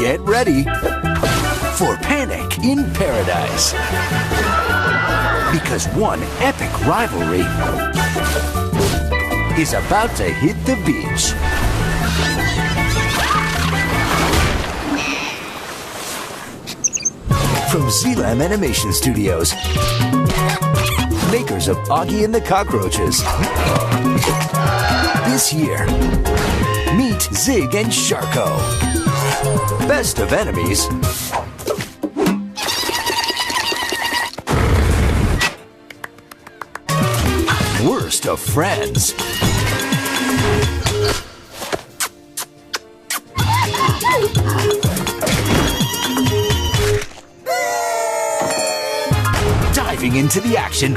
Get ready for Panic in Paradise. Because one epic rivalry is about to hit the beach. From Zealand Animation Studios, makers of Augie and the Cockroaches. This year, meet Zig and Sharko. Best of enemies. Worst of friends. Diving into the action